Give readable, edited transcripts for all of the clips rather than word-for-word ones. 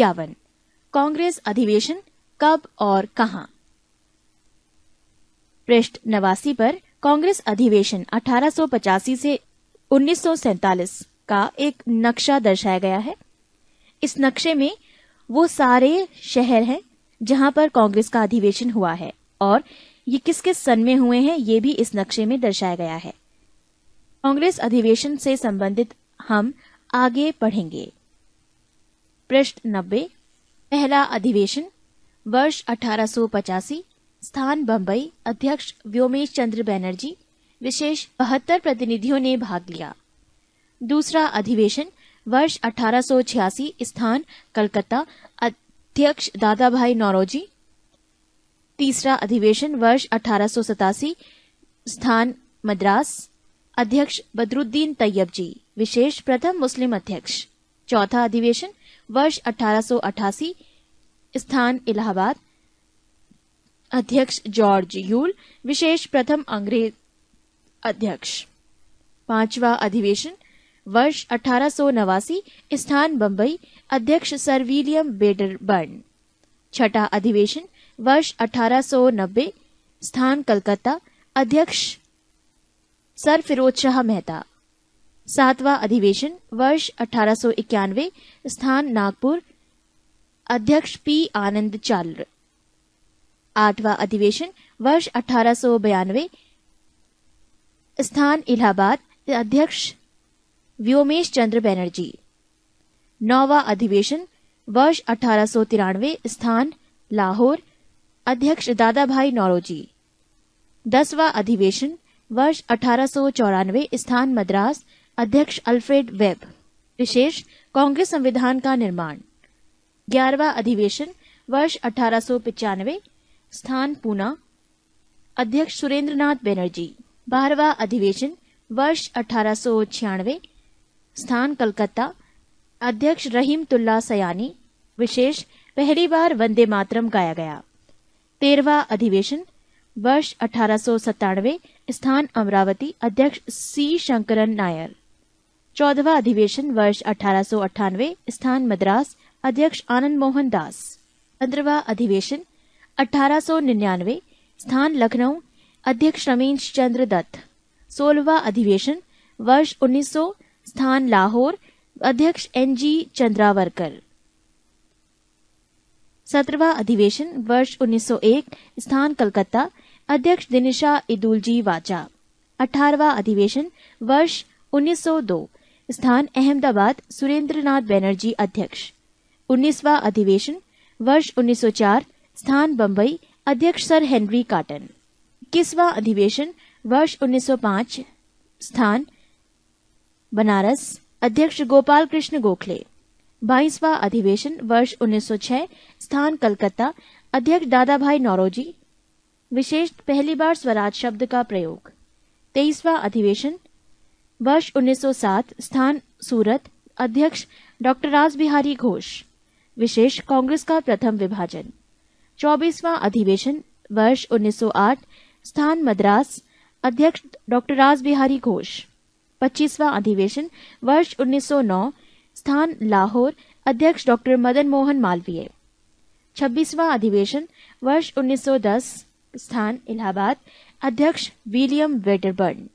51। कांग्रेस अधिवेशन कब और कहां? पृष्ठ 89 पर कांग्रेस अधिवेशन 1885 से 1947 का एक नक्शा दर्शाया गया है। इस नक्शे में वो सारे शहर हैं जहां पर कांग्रेस का अधिवेशन हुआ है और ये किस किस सन में हुए हैं ये भी इस नक्शे में दर्शाया गया है। कांग्रेस अधिवेशन से संबंधित हम आगे पढ़ेंगे। पृष्ठ 90। पहला अधिवेशन वर्ष 1885, स्थान बंबई, अध्यक्ष व्योमेश चंद्र बैनर्जी, विशेष 72 प्रतिनिधियों ने भाग लिया। दूसरा अधिवेशन वर्ष 1886, स्थान कलकत्ता, अध्यक्ष दादा भाई नौरोजी। तीसरा अधिवेशन वर्ष 1887, स्थान मद्रास, अध्यक्ष बदरुद्दीन तैयब जी, विशेष प्रथम मुस्लिम अध्यक्ष। चौथा अधिवेशन वर्ष 1888, स्थान इलाहाबाद, अध्यक्ष जॉर्ज यूल, विशेष प्रथम अंग्रेज अध्यक्ष। पांचवा अधिवेशन वर्ष 1889, स्थान बंबई, अध्यक्ष सर विलियम वेडरबर्न। छठा अधिवेशन वर्ष 1890, स्थान कलकत्ता, अध्यक्ष सर फिरोज शाह मेहता। सातवां अधिवेशन वर्ष 1891, स्थान नागपुर, अध्यक्ष पी आनंद चाल्र। आठवां अधिवेशन वर्ष 1892, स्थान इलाहाबाद, अध्यक्ष व्योमेश चंद्र बैनर्जी। नौवां अधिवेशन वर्ष 1893, स्थान लाहौर, अध्यक्ष दादा भाई नौरोजी। 10वां अधिवेशन वर्ष 1894, स्थान मद्रास, अध्यक्ष अल्फ्रेड वेब, विशेष कांग्रेस संविधान का निर्माण। 11वां अधिवेशन वर्ष 1895, स्थान पूना, अध्यक्ष सुरेंद्रनाथ बैनर्जी। 12वां अधिवेशन वर्ष 1896, स्थान कलकत्ता, अध्यक्ष रहीमतुल्ला सयानी, विशेष पहली बार वंदे मातरम गाया गया। 13वां अधिवेशन वर्ष 1897, स्थान अमरावती, अध्यक्ष सी शंकरन नायर। 14वां अधिवेशन वर्ष 1898, स्थान मद्रास, अध्यक्ष आनंद मोहन दास। 15वां अधिवेशन 1899, स्थान लखनऊ, अध्यक्ष रमेश चंद्र दत्त। 16वां अधिवेशन वर्ष 1900, स्थान लाहौर, अध्यक्ष एनजी चंद्रावरकर। 17वां अधिवेशन वर्ष 1901, स्थान कलकत्ता, अध्यक्ष दिनिशा इदुलजी वाचा। 18वां अधिवेशन वर्ष 1902, स्थान अहमदाबाद, सुरेंद्रनाथ बैनर्जी अध्यक्ष। 19वां अधिवेशन वर्ष 1904, स्थान बंबई, अध्यक्ष सर हेनरी काटन। 21वां अधिवेशन वर्ष 1905, स्थान बनारस, अध्यक्ष गोपाल कृष्ण गोखले। 22वां अधिवेशन वर्ष 1906, स्थान कलकत्ता, अध्यक्ष दादा भाई नौरोजी, विशेष पहली बार स्वराज शब्द का प्रयोग। 23वां अधिवेशन वर्ष 1907, स्थान सूरत, अध्यक्ष डॉक्टर रासबिहारी घोष, विशेष कांग्रेस का प्रथम विभाजन। 24वां अधिवेशन वर्ष 1908, स्थान मद्रास, अध्यक्ष डॉक्टर रासबिहारी घोष। 25वां अधिवेशन वर्ष 1909, स्थान लाहौर, अध्यक्ष डॉक्टर मदन मोहन मालवीय। 26वां अधिवेशन वर्ष 1910, स्थान इलाहाबाद, अध्यक्ष विलियम वेडरबर्न।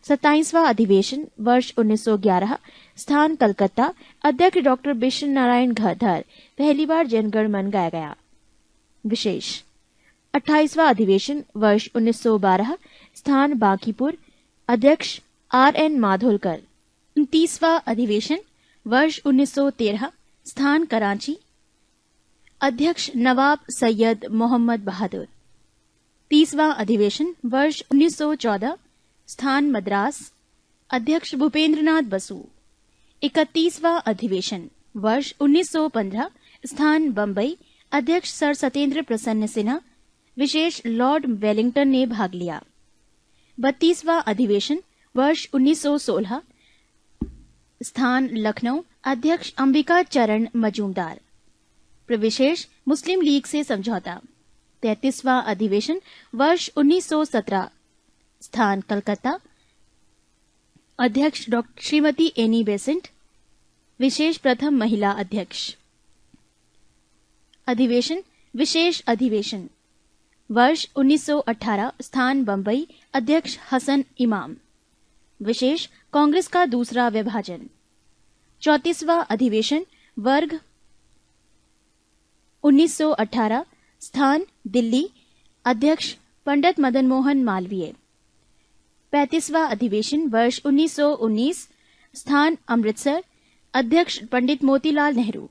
27वां अधिवेशन वर्ष 1911, स्थान कलकत्ता, अध्यक्ष डॉक्टर बिशन नारायण धर, पहली बार जनगण मन गाया गया, विशेष। 28वां अधिवेशन वर्ष 1912, स्थान बांकीपुर, अध्यक्ष आर.एन. माधोलकर। 29वां अधिवेशन वर्ष 1913, स्थान कराची, अध्यक्ष नवाब सैयद मोहम्मद बहादुर। 30वां अधिवेशन वर्ष 1914, स्थान मद्रास, अध्यक्ष भूपेंद्रनाथ बसु। 31वां अधिवेशन वर्ष 1915, स्थान बंबई, अध्यक्ष सर सत्येंद्र प्रसन्न सिन्हा, विशेष लॉर्ड वेलिंगटन ने भाग लिया। 32वां अधिवेशन वर्ष 1916, स्थान लखनऊ, अध्यक्ष अंबिका चरण मजूमदार, विशेष मुस्लिम लीग से समझौता। 33वां अधिवेशन वर्ष 1917, स्थान कलकत्ता, अध्यक्ष डॉक्टर श्रीमती एनी बेसेंट, विशेष प्रथम महिला अध्यक्ष। अधिवेशन विशेष अधिवेशन वर्ष 1918 स्थान बंबई अध्यक्ष हसन इमाम विशेष कांग्रेस का दूसरा विभाजन 34वां अधिवेशन वर्ग 1918 स्थान दिल्ली अध्यक्ष पंडित मदन मोहन मालवीय 35वां अधिवेशन वर्ष 1919 स्थान अमृतसर अध्यक्ष पंडित मोतीलाल नेहरू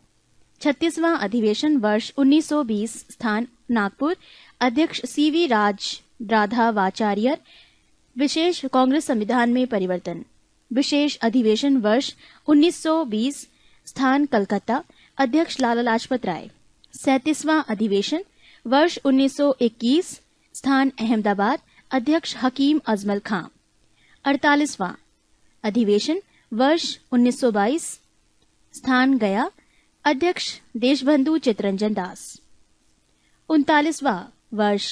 36वां अधिवेशन वर्ष 1920 स्थान नागपुर अध्यक्ष सीवी राधावाचार्य विशेष कांग्रेस संविधान में परिवर्तन विशेष अधिवेशन वर्ष 1920 स्थान कलकत्ता अध्यक्ष लाला लाजपत राय 37वां अधिवेशन वर्ष 1921 स्थान अहमदाबाद अध्यक्ष हकीम अजमल खां 48वां अधिवेशन वर्ष 1922 स्थान गया अध्यक्ष देशबंधु चितरंजन दास 39वां वर्ष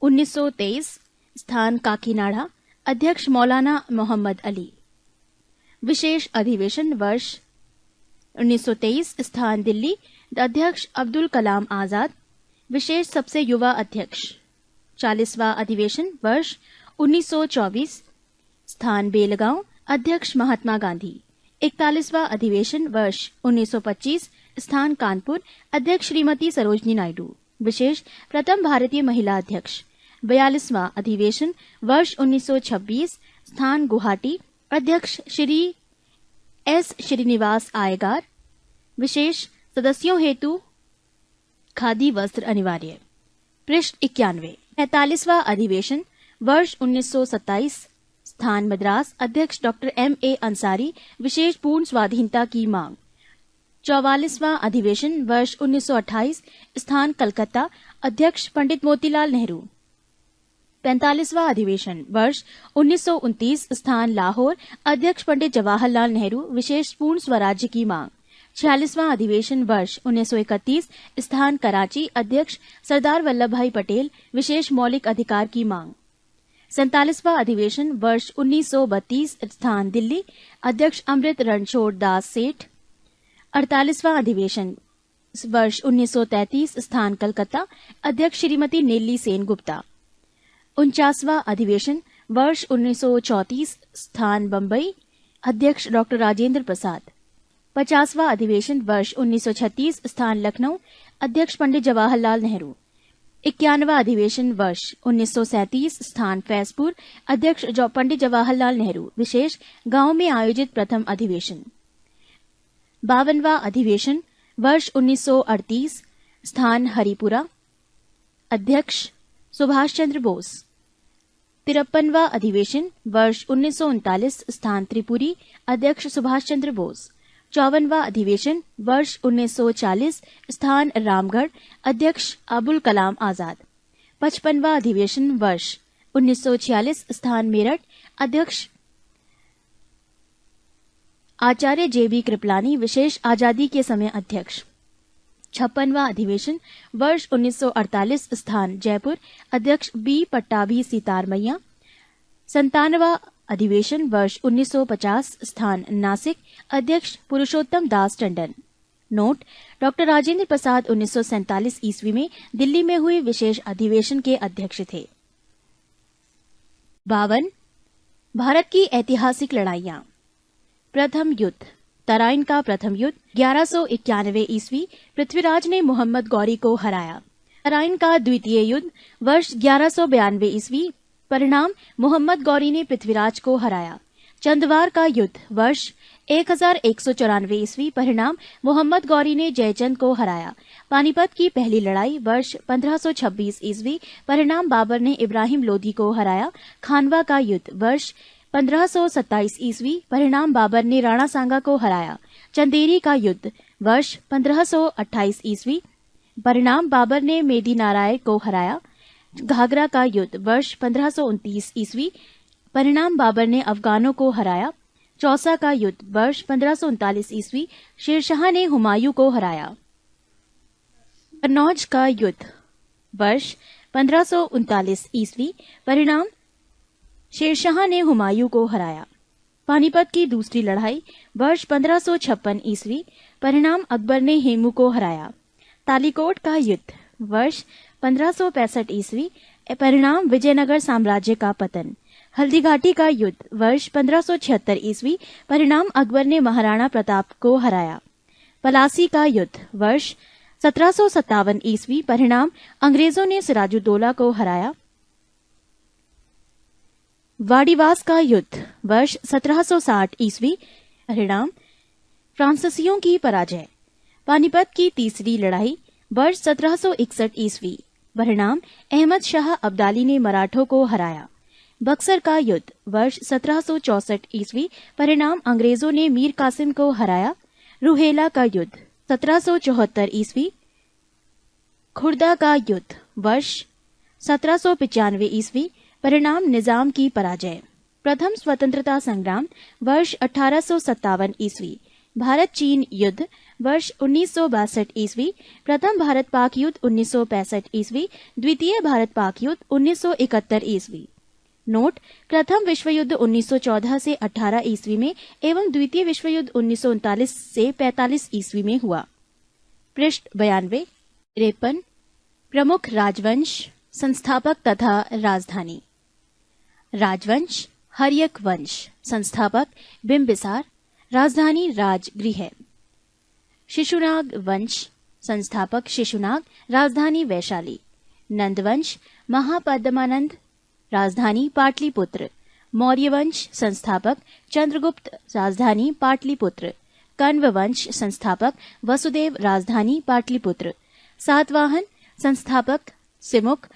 1923 स्थान काकीनाडा अध्यक्ष मौलाना मोहम्मद अली विशेष अधिवेशन वर्ष 1923 स्थान दिल्ली अध्यक्ष अब्दुल कलाम आजाद विशेष सबसे युवा अध्यक्ष 40वां अधिवेशन वर्ष 1924 स्थान बेलगांव अध्यक्ष महात्मा गांधी 41वां अधिवेशन वर्ष 1925 स्थान कानपुर अध्यक्ष श्रीमती सरोजनी नायडू विशेष प्रथम भारतीय महिला अध्यक्ष 42वां अधिवेशन वर्ष 1926 स्थान गुवाहाटी अध्यक्ष श्री एस श्रीनिवास आयगार विशेष सदस्यों हेतु खादी वस्त्र अनिवार्य पृष्ठ 91 43वां अधिवेशन वर्ष 1927 स्थान मद्रास अध्यक्ष डॉक्टर M.A. अंसारी विशेष पूर्ण स्वाधीनता की मांग 44वां अधिवेशन वर्ष 1928 स्थान कलकत्ता अध्यक्ष पंडित मोतीलाल नेहरू 45वां अधिवेशन वर्ष 1929 स्थान लाहौर अध्यक्ष पंडित जवाहरलाल नेहरू विशेष पूर्ण स्वराज्य की मांग 46वां अधिवेशन वर्ष 1931 स्थान कराची अध्यक्ष सरदार वल्लभ भाई पटेल विशेष मौलिक अधिकार की मांग 47वां अधिवेशन वर्ष 1932 स्थान दिल्ली अध्यक्ष अमृत रणछोड़ दास सेठ 48वां अधिवेशन वर्ष 1933 स्थान कलकत्ता अध्यक्ष श्रीमती नेल्ली सेन गुप्ता 49वां अधिवेशन वर्ष 1934 स्थान बंबई अध्यक्ष डॉक्टर राजेंद्र प्रसाद 50वां अधिवेशन वर्ष 1936 स्थान लखनऊ अध्यक्ष पंडित जवाहरलाल नेहरू 51वां अधिवेशन वर्ष 1937 स्थान फैजपुर अध्यक्ष पंडित जवाहरलाल नेहरू विशेष गांव में आयोजित प्रथम अधिवेशन 52वां अधिवेशन वर्ष 1938 स्थान हरिपुरा अध्यक्ष सुभाष चंद्र बोस 53वां अधिवेशन वर्ष 1939 स्थान त्रिपुरी अध्यक्ष सुभाष चंद्र बोस 54वां अधिवेशन वर्ष 1940 स्थान रामगढ़ अध्यक्ष अबुल कलाम आजाद 55वां अधिवेशन वर्ष 1946 स्थान मेरठ अध्यक्ष आचार्य JB कृपलानी विशेष आजादी के समय अध्यक्ष 56वां अधिवेशन वर्ष 1948 स्थान जयपुर अध्यक्ष B पट्टाभी सीतारमैया 57वां अधिवेशन वर्ष 1950 स्थान नासिक अध्यक्ष पुरुषोत्तम दास टंडन नोट डॉक्टर राजेंद्र प्रसाद 1947 ईस्वी में दिल्ली में हुए विशेष अधिवेशन के अध्यक्ष थे 52 भारत की ऐतिहासिक लड़ाइयां प्रथम युद्ध तराइन का प्रथम युद्ध 1191 ईस्वी पृथ्वीराज ने मोहम्मद गौरी को हराया तराइन का द्वितीय युद्ध वर्ष 1192 ईस्वी परिणाम मोहम्मद गौरी ने पृथ्वीराज को हराया चंदवार का युद्ध वर्ष 1194 ईस्वी परिणाम मोहम्मद गौरी ने जयचंद को हराया पानीपत की पहली लड़ाई वर्ष 1526 ईस्वी परिणाम बाबर ने इब्राहिम लोधी को हराया खानवा का युद्ध वर्ष 1527 ईस्वी परिणाम बाबर ने राणा सांगा को हराया चंदेरी का युद्ध वर्ष 1528 ईस्वी परिणाम बाबर ने मेदी नारायण को हराया घाघरा का युद्ध वर्ष 1529 ईस्वी परिणाम बाबर ने अफगानों को हराया चौसा का युद्ध वर्ष 1539 ईस्वी शेरशाह ने हुमायूं को हराया कन्नौज का युद्ध वर्ष 1539 ईस्वी परिणाम शेरशाह ने हुमायूं को हराया पानीपत की दूसरी लड़ाई वर्ष 1556 ईस्वी परिणाम अकबर ने हेमू को हराया तालीकोट का युद्ध वर्ष 1565 ईस्वी, परिणाम विजयनगर साम्राज्य का पतन। हल्दीघाटी का युद्ध वर्ष 1576 ईस्वी, परिणाम अकबर ने महाराणा प्रताप को हराया। पलासी का युद्ध वर्ष 1757 ईस्वी, परिणाम अंग्रेजों ने सिराजुद्दौला को हराया। वाडीवास का युद्ध वर्ष 1760 ईस्वी, परिणाम फ्रांसीसियों की पराजय। पानीपत की तीसरी लड़ाई वर्ष 1761 ईस्वी, परिणाम अहमद शाह अब्दाली ने मराठों को हराया। बक्सर का युद्ध वर्ष 1764 ईस्वी, परिणाम अंग्रेजों ने मीर कासिम को हराया। रुहेला का युद्ध 1774 ईस्वी। खुर्दा का युद्ध वर्ष 1795 ईस्वी, परिणाम निजाम की पराजय। प्रथम स्वतंत्रता संग्राम वर्ष 1857 ईस्वी। भारत चीन युद्ध वर्ष 1962 ईस्वी। प्रथम भारत पाक युद्ध 1965 ईस्वी। द्वितीय भारत पाक युद्ध 1971 ईस्वी। नोट: प्रथम विश्व युद्ध 1914 से 18 ईस्वी में एवं द्वितीय विश्व युद्ध 1939 से 45 ईस्वी में हुआ। पृष्ठ 92। 53। प्रमुख राजवंश, संस्थापक तथा राजधानी। राजवंश: हर्यक वंश। संस्थापक बिंबिसार। राजधानी राजगृह। शिशुनाग वंश। संस्थापक शिशुनाग। राजधानी वैशाली। नंदवंश: महापद्मानंद। राजधानी पाटलिपुत्र। मौर्य वंश। संस्थापक चंद्रगुप्त। राजधानी पाटलिपुत्र। कण्व वंश। संस्थापक वसुदेव। राजधानी पाटलिपुत्र। सातवाहन। संस्थापक सिमुक।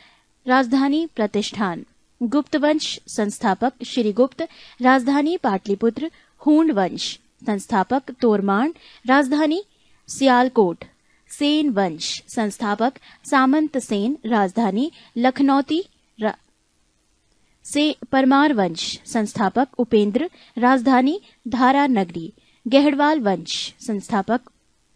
राजधानी प्रतिष्ठान। गुप्त वंश। संस्थापक श्रीगुप्त। राजधानी पाटलिपुत्र। हूण वंश। संस्थापक तोरमान। राजधानी सियालकोट। सेन वंश। संस्थापक सामंत सेन। राजधानी लखनौती। से परमार वंश। संस्थापक उपेंद्र। राजधानी धारा नगरी। गहड़वाल वंश। संस्थापक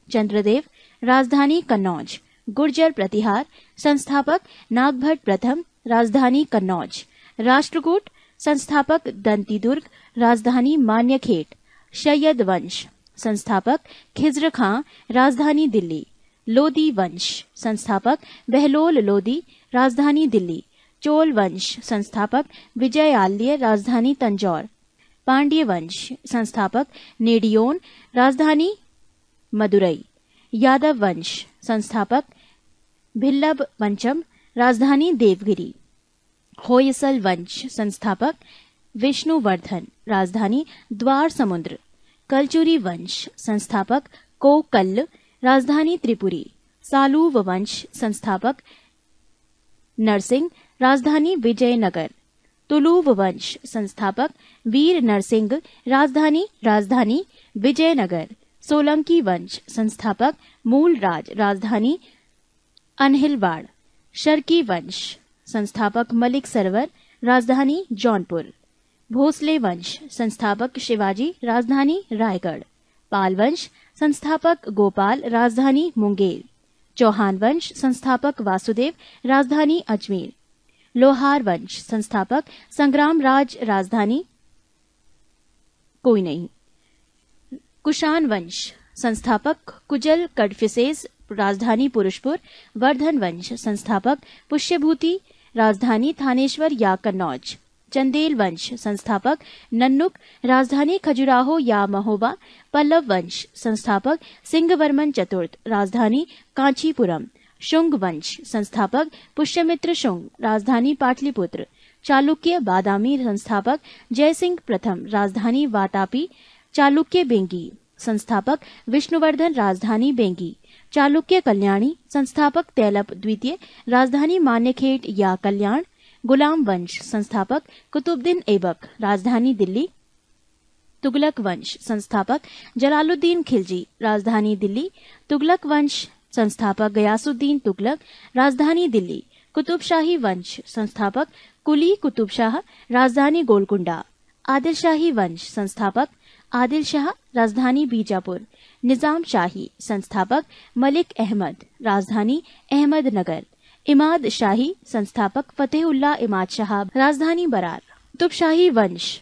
चंद्रदेव। राजधानी कन्नौज। गुर्जर प्रतिहार। संस्थापक नागभट्ट प्रथम। राजधानी कन्नौज। राष्ट्रकूट। संस्थापक दंतीदुर्ग। राजधानी मान्यखेट। शय्यद वंश। संस्थापक खिज्र खां। राजधानी दिल्ली। लोदी वंश। संस्थापक बहलोल लोदी। राजधानी दिल्ली। चोल वंश। संस्थापक विजयालय। राजधानी तंजौर। पांड्य वंश। संस्थापक नेडियोन। राजधानी मदुरई। यादव वंश। संस्थापक भिल्लब पंचम। राजधानी देवगिरी। होयसल वंश। संस्थापक विष्णुवर्धन। राजधानी द्वार समुद्र। कलचुरी वंश। संस्थापक कोकल्ल। राजधानी त्रिपुरी। सालूव वंश। संस्थापक नरसिंह। राजधानी विजयनगर। तुलुव वंश। संस्थापक वीर नरसिंह। राजधानी विजयनगर। सोलंकी वंश। संस्थापक मूलराज। राजधानी अनहिलवाड़। शर्की वंश। संस्थापक मलिक सरवर। राजधानी जौनपुर। भोसले वंश। संस्थापक शिवाजी। राजधानी रायगढ़। पाल वंश। संस्थापक गोपाल। राजधानी मुंगेर। चौहान वंश। संस्थापक वासुदेव। राजधानी अजमेर। लोहार वंश। संस्थापक संग्राम राज। राजधानी कोई नहीं। कुषाण वंश। संस्थापक कुजल कडफिसेस। राजधानी पुरुषपुर। वर्धन वंश। संस्थापक पुष्यभूति। राजधानी थानेश्वर या कन्नौज। चंदेल वंश। संस्थापक नन्नुक। राजधानी खजुराहो या महोबा। पल्लव वंश। संस्थापक सिंहवर्मन चतुर्थ। राजधानी कांचीपुरम। शुंग वंश। संस्थापक पुष्यमित्र शुंग। राजधानी पाटलिपुत्र। चालुक्य बादामी। संस्थापक जयसिंह प्रथम। राजधानी वातापी। चालुक्य बेंगी। संस्थापक विष्णुवर्धन। राजधानी बेंगी। चालुक्य कल्याणी। संस्थापक तैलप द्वितीय। राजधानी मान्यखेट या कल्याण। गुलाम वंश। संस्थापक कुतुबुद्दीन ऐबक। राजधानी दिल्ली। तुगलक वंश। संस्थापक जलालुद्दीन खिलजी। राजधानी दिल्ली। तुगलक वंश। संस्थापक गयासुद्दीन तुगलक। राजधानी दिल्ली। कुतुबशाही वंश। संस्थापक कुली कुतुब शाह। राजधानी गोलकुंडा। आदिलशाही वंश। संस्थापक आदिल शाह। राजधानी बीजापुर। निजाम शाही। संस्थापक मलिक अहमद। राजधानी अहमदनगर। इमाद शाही। संस्थापक फतेहुल्ला इमाद शाह। राजधानी बरार। कुतुबशाही वंश।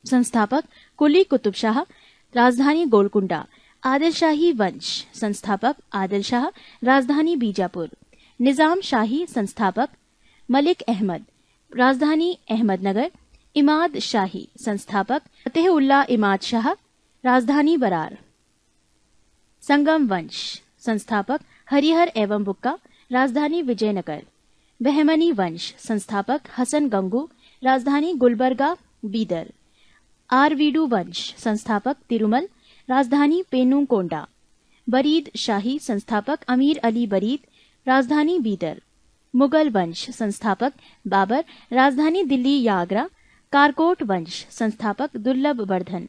संस्थापक कुली कुतुब शाह। राजधानी गोलकुंडा। आदिल शाही वंश संस्थापक आदिल शाह, राजधानी बीजापुर। निजाम शाही संस्थापक मलिक अहमद, राजधानी अहमदनगर। इमाद शाही संस्थापक फतेहुल्लाह इमाद शाह, राजधानी बरार। संगम वंश संस्थापक हरिहर एवं बुक्का, राजधानी विजयनगर। बहमनी वंश संस्थापक हसन गंगू, राजधानी गुलबर्गा बीदर। आरवीडू वंश संस्थापक तिरुमल, राजधानी पेनुकोंडा। बरीद शाही संस्थापक अमीर अली बरीद, राजधानी बीदर। मुगल वंश संस्थापक बाबर, राजधानी दिल्ली या आगरा। कारकोट वंश संस्थापक दुर्लभ वर्धन।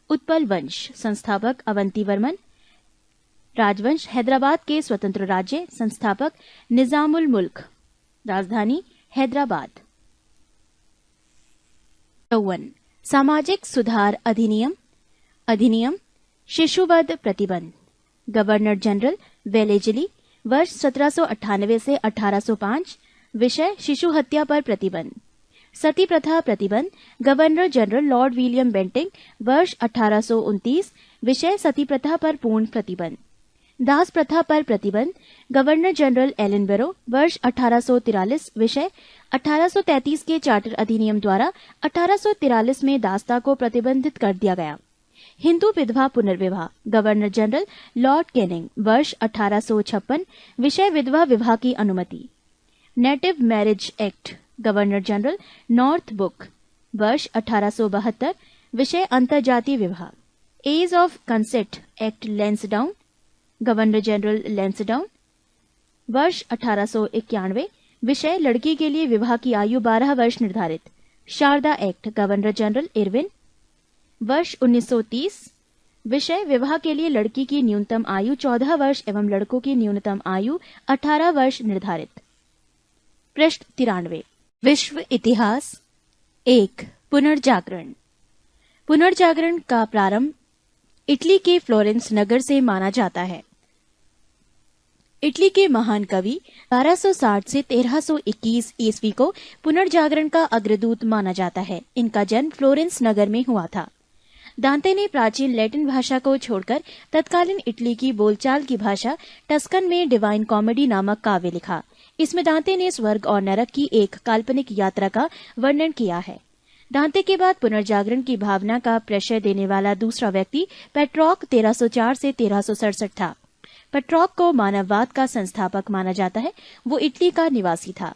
उत्पल वंश संस्थापक अवंतीवर्मन। राजवंश हैदराबाद के स्वतंत्र राज्य, संस्थापक निजामुल मुल्क, राजधानी हैदराबाद। 54 सामाजिक सुधार अधिनियम। अधिनियम शिशुवध प्रतिबंध। गवर्नर जनरल वेलेजली, वर्ष 1798 से 1805। विषय शिशु हत्या पर प्रतिबंध। सती प्रथा प्रतिबंध। Governor general Lord William Bentinck, वर्ष 1829। विषय सती प्रथा पर पूर्ण प्रतिबंध। दास प्रथा पर प्रतिबंध। गवर्नर जनरल एलिनबरो, वर्ष 1843। विषय 1833 के चार्टर अधिनियम द्वारा 1843 में दासता को प्रतिबंधित कर दिया गया। हिंदू विधवा पुनर्विवाह। गवर्नर जनरल लॉर्ड कैनिंग, वर्ष 1856। विषय विधवा विवाह की अनुमति। Native marriage act. Governor general Northbrook, वर्ष 1872। विषय अंतर्जातीय विवाह। Age of consent act Lansdowne. Governor general Lansdowne, वर्ष 1891। विषय लड़की के लिए विवाह की आयु 12 वर्ष निर्धारित। Sharda act. Governor general Irwin, वर्ष 1930। विषय विवाह के लिए लड़की की न्यूनतम आयु 14 वर्ष एवं लड़कों की न्यूनतम आयु 18 वर्ष निर्धारित। पृष्ठ 93। विश्व इतिहास। 1 पुनर्जागरण। पुनर्जागरण का प्रारंभ इटली के फ्लोरेंस नगर से माना जाता है। इटली के महान कवि 1260 से 1321 ईस्वी को पुनर्जागरण का अग्रदूत माना जाता है। इनका जन्म फ्लोरेंस नगर में हुआ था। दांते ने प्राचीन लैटिन भाषा को छोड़कर तत्कालीन इटली की बोलचाल की भाषा टस्कन में डिवाइन कॉमेडी नामक काव्य लिखा। इसमें दांते ने स्वर्ग और नरक की एक काल्पनिक यात्रा का वर्णन किया है। दांते के बाद पुनर्जागरण की भावना का प्रशय देने वाला दूसरा व्यक्ति पेट्रॉक 1304 से 1367 था। पेट्रॉक को मानववाद का संस्थापक माना जाता है। वो इटली का निवासी था।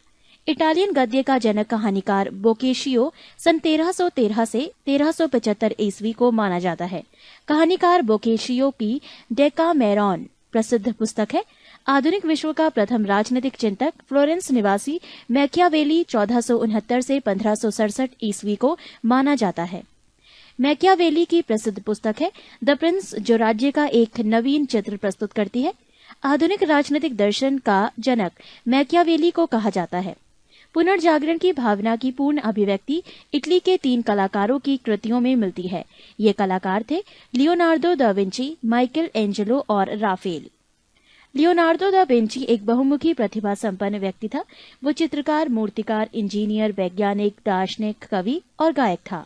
इटालियन गद्य का जनक कहानीकार बोकेशियो सन 1313 से 1375 ईस्वी को माना जाता है। कहानीकार बोकेशियो की डेकामेरॉन प्रसिद्ध पुस्तक है। आधुनिक विश्व का प्रथम राजनीतिक चिंतक फ्लोरेंस निवासी मैकियावेली 1469 से 1567 ईस्वी को माना जाता है। मैकियावेली की प्रसिद्ध पुस्तक है द प्रिंस, जो राज्य का एक नवीन चित्र प्रस्तुत करती है। आधुनिक राजनीतिक दर्शन का जनक मैकियावेली को कहा जाता है। पुनर्जागरण की भावना की पूर्ण अभिव्यक्ति इटली के 3 कलाकारों की कृतियों में मिलती है। ये कलाकार थे Leonardo da Vinci, Michael Angelo और राफेल। लियोनार्दो दा विंची एक बहुमुखी प्रतिभा संपन्न व्यक्ति था। वो चित्रकार, मूर्तिकार, इंजीनियर, वैज्ञानिक, दार्शनिक, कवि और गायक था।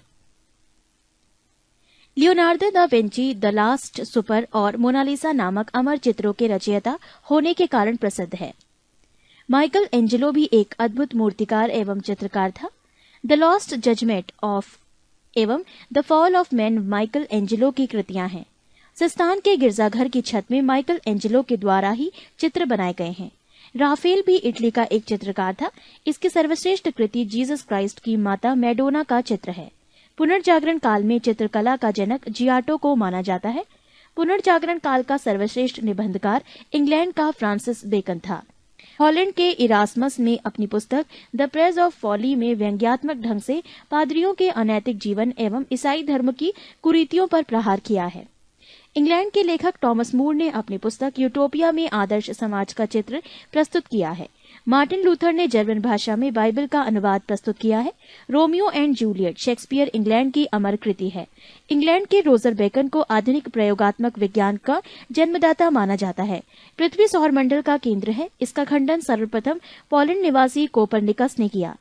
Leonardo da Vinci the last super और मोनालिसा नामक अमर चित्रों के रचयिता होने के कारण प्रसिद्ध है। माइकल एंजेलो भी एक अद्भुत मूर्तिकार एवं चित्रकार था। द लॉस्ट जजमेंट ऑफ एवं the fall of man Michael Angelo की कृतियां हैं। सिस्तान के गिरजाघर की छत में माइकल एंजेलो के द्वारा ही चित्र बनाए गए हैं। राफेल भी इटली का एक चित्रकार था। इसकी सर्वश्रेष्ठ कृति जीसस क्राइस्ट की माता मैडोना का चित्र है। पुनर्जागरण काल में चित्रकला का जनक जियाटो को माना जाता है। पुनर्जागरण काल का सर्वश्रेष्ठ निबंधकार इंग्लैंड का फ्रांसिस बेकन था। हॉलैंड के इरास्मस ने अपनी पुस्तक द प्रेज ऑफ फॉली में व्यंग्यात्मक ढंग से पादरियों के अनैतिक जीवन एवं ईसाई धर्म की कुरीतियों पर प्रहार किया है। इंग्लैंड के लेखक टॉमस मूर ने अपनी पुस्तक यूटोपिया में आदर्श समाज का चित्र प्रस्तुत किया है। मार्टिन लूथर ने जर्मन भाषा में बाइबल का अनुवाद प्रस्तुत किया है। Romeo and Juliet Shakespeare England की अमर कृति है। इंग्लैंड के रोजर बेकन को आधुनिक प्रयोगात्मक विज्ञान का जन्मदाता माना जाता है। पृथ्वी सौरमंडल का केंद्र है। इसका खंडन सर्वप्रथम पोलैंड निवासी कोपरनिकस ने किया।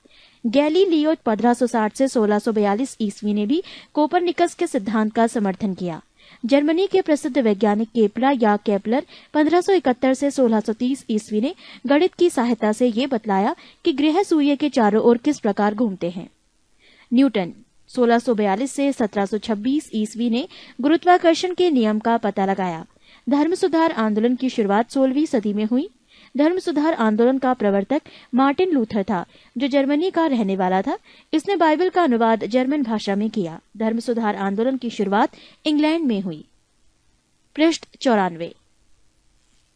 गैलीलियो 1560 से 1642 ईस्वी ने भी कोपरनिकस के सिद्धांत का समर्थन किया। जर्मनी के प्रसिद्ध वैज्ञानिक केपलर या केपलर 1571 से 1630 ईस्वी ने गणित की सहायता से ये बतलाया कि ग्रह सूर्य के चारों ओर किस प्रकार घूमते हैं। न्यूटन 1642 से 1726 ईस्वी ने गुरुत्वाकर्षण के नियम का पता लगाया। धर्म सुधार आंदोलन की शुरुआत 16वीं सदी में हुई। धर्म सुधार आंदोलन का प्रवर्तक मार्टिन लूथर था, जो जर्मनी का रहने वाला था। इसने बाइबल का अनुवाद जर्मन भाषा में किया। धर्म सुधार आंदोलन की शुरुआत इंग्लैंड में हुई। पृष्ठ 94।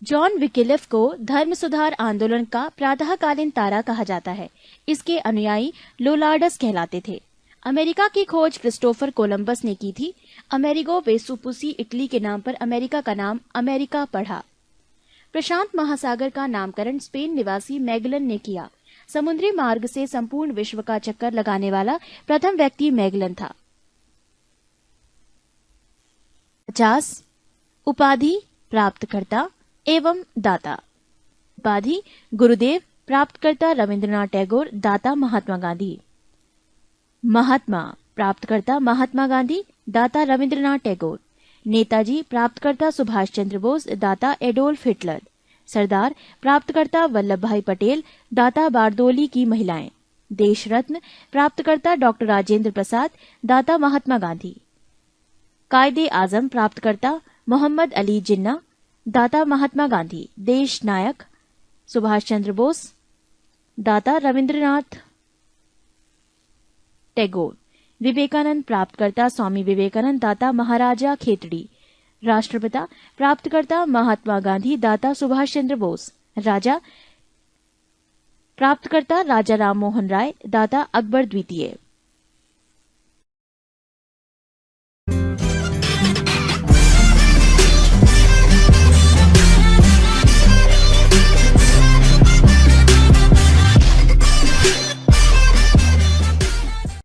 जॉन विकिलिफ को धर्म सुधार आंदोलन का प्रातःकालीन तारा कहा जाता है। इसके अनुयायी लोलार्डस कहलाते थे। अमेरिका की खोज क्रिस्टोफर कोलंबस ने की थी। अमेरिगो वेसुपुसी इटली के नाम पर अमेरिका का नाम अमेरिका पढ़ा। प्रशांत महासागर का नामकरण स्पेन निवासी मैगलन ने किया। समुद्री मार्ग से संपूर्ण विश्व का चक्कर लगाने वाला प्रथम व्यक्ति मैगलन था। 50 उपाधि प्राप्तकर्ता एवं दाता। उपाधि गुरुदेव, प्राप्तकर्ता रविंद्रनाथ टैगोर, दाता महात्मा गांधी। महात्मा प्राप्तकर्ता महात्मा गांधी, दाता रविंद्रनाथ टैगोर। नेताजी प्राप्तकर्ता सुभाष चंद्र बोस, दाता एडोल्फ हिटलर। सरदार प्राप्तकर्ता वल्लभ भाई पटेल, दाता बारदोली की महिलाएं। देश रत्न प्राप्तकर्ता डॉक्टर राजेंद्र प्रसाद, दाता महात्मा गांधी। कायदे आजम प्राप्तकर्ता मोहम्मद अली जिन्ना, दाता महात्मा गांधी। देश नायक सुभाष चंद्र बोस, दाता रविंद्रनाथ टैगोर। विवेकानंद प्राप्तकर्ता स्वामी विवेकानंद, दाता महाराजा खेतड़ी। राष्ट्रपिता प्राप्तकर्ता महात्मा गांधी, दाता सुभाष चंद्र बोस। राजा प्राप्तकर्ता राजा राम मोहन राय, दाता अकबर द्वितीय।